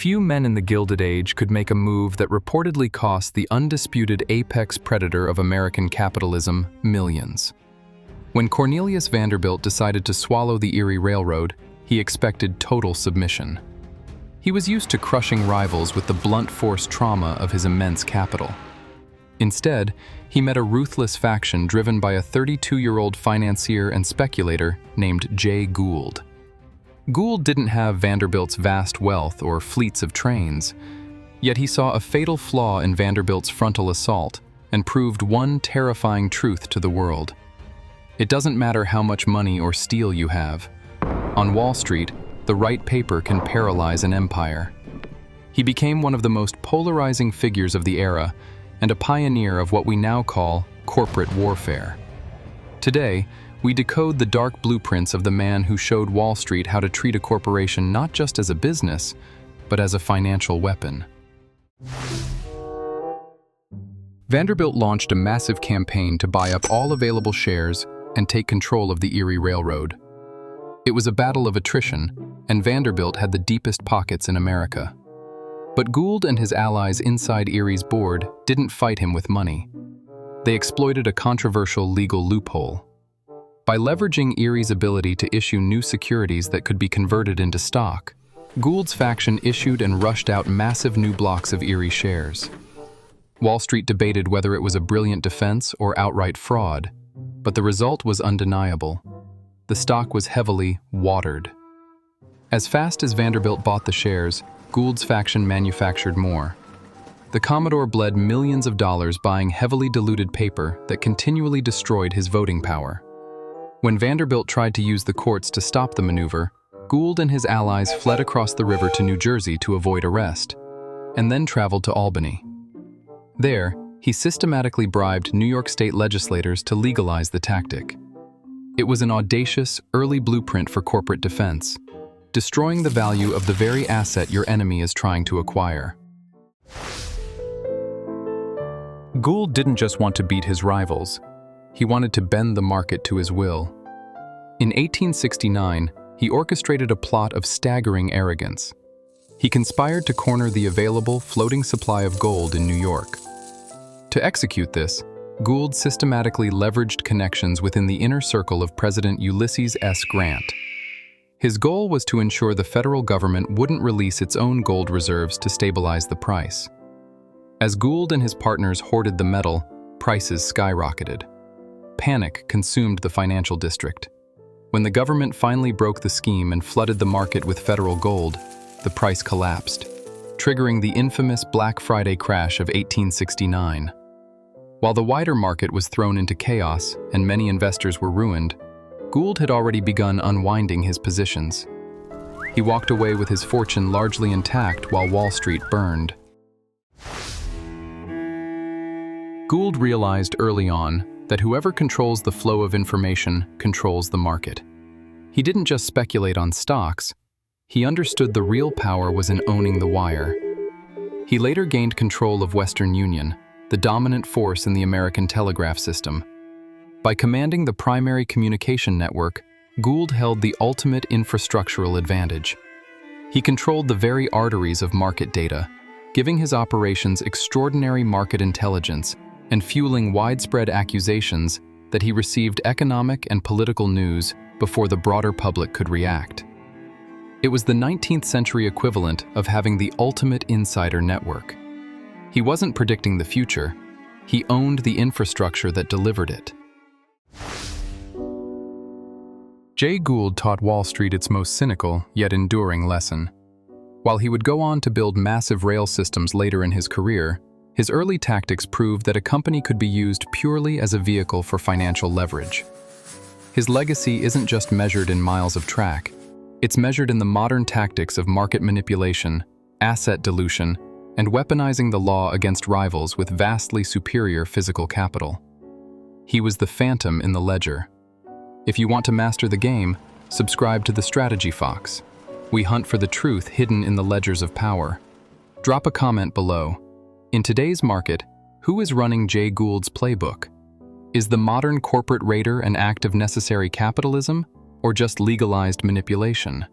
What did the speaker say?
few men in the Gilded Age could make a move that reportedly cost the undisputed apex predator of American capitalism millions. When Cornelius Vanderbilt decided to swallow the Erie Railroad, he expected total submission. He was used to crushing rivals with the blunt force trauma of his immense capital. Instead, he met a ruthless faction driven by a 32-year-old financier and speculator named Jay Gould. Gould didn't have Vanderbilt's vast wealth or fleets of trains, yet he saw a fatal flaw in Vanderbilt's frontal assault and proved one terrifying truth to the world. It doesn't matter how much money or steel you have. On Wall Street, the right paper can paralyze an empire. He became one of the most polarizing figures of the era and a pioneer of what we now call corporate warfare. Today, we decode the dark blueprints of the man who showed Wall Street how to treat a corporation not just as a business, but as a financial weapon. Vanderbilt launched a massive campaign to buy up all available shares and take control of the Erie Railroad. It was a battle of attrition, and Vanderbilt had the deepest pockets in America. But Gould and his allies inside Erie's board didn't fight him with money. They exploited a controversial legal loophole. By leveraging Erie's ability to issue new securities that could be converted into stock, Gould's faction issued and rushed out massive new blocks of Erie shares. Wall Street debated whether it was a brilliant defense or outright fraud, but the result was undeniable. The stock was heavily watered. As fast as Vanderbilt bought the shares, Gould's faction manufactured more. The Commodore bled millions of dollars buying heavily diluted paper that continually destroyed his voting power. When Vanderbilt tried to use the courts to stop the maneuver, Gould and his allies fled across the river to New Jersey to avoid arrest, and then traveled to Albany. There, he systematically bribed New York state legislators to legalize the tactic. It was an audacious, early blueprint for corporate defense, destroying the value of the very asset your enemy is trying to acquire. Gould didn't just want to beat his rivals. He wanted to bend the market to his will. In 1869, he orchestrated a plot of staggering arrogance. He conspired to corner the available floating supply of gold in New York. To execute this, Gould systematically leveraged connections within the inner circle of President Ulysses S. Grant. His goal was to ensure the federal government wouldn't release its own gold reserves to stabilize the price. As Gould and his partners hoarded the metal, prices skyrocketed. Panic consumed the financial district. When the government finally broke the scheme and flooded the market with federal gold, the price collapsed, triggering the infamous Black Friday crash of 1869. While the wider market was thrown into chaos and many investors were ruined, Gould had already begun unwinding his positions. He walked away with his fortune largely intact while Wall Street burned. Gould realized early on that whoever controls the flow of information controls the market. He didn't just speculate on stocks, he understood the real power was in owning the wire. He later gained control of Western Union, the dominant force in the American telegraph system. By commanding the primary communication network, Gould held the ultimate infrastructural advantage. He controlled the very arteries of market data, giving his operations extraordinary market intelligence and fueling widespread accusations that he received economic and political news before the broader public could react. It was the 19th century equivalent of having the ultimate insider network. He wasn't predicting the future, he owned the infrastructure that delivered it. Jay Gould taught Wall Street its most cynical yet enduring lesson. While he would go on to build massive rail systems later in his career, his early tactics proved that a company could be used purely as a vehicle for financial leverage. His legacy isn't just measured in miles of track, it's measured in the modern tactics of market manipulation, asset dilution, and weaponizing the law against rivals with vastly superior physical capital. He was the phantom in the ledger. If you want to master the game, subscribe to the Strategy Fox. We hunt for the truth hidden in the ledgers of power. Drop a comment below. In today's market, who is running Jay Gould's playbook? Is the modern corporate raider an act of necessary capitalism, or just legalized manipulation?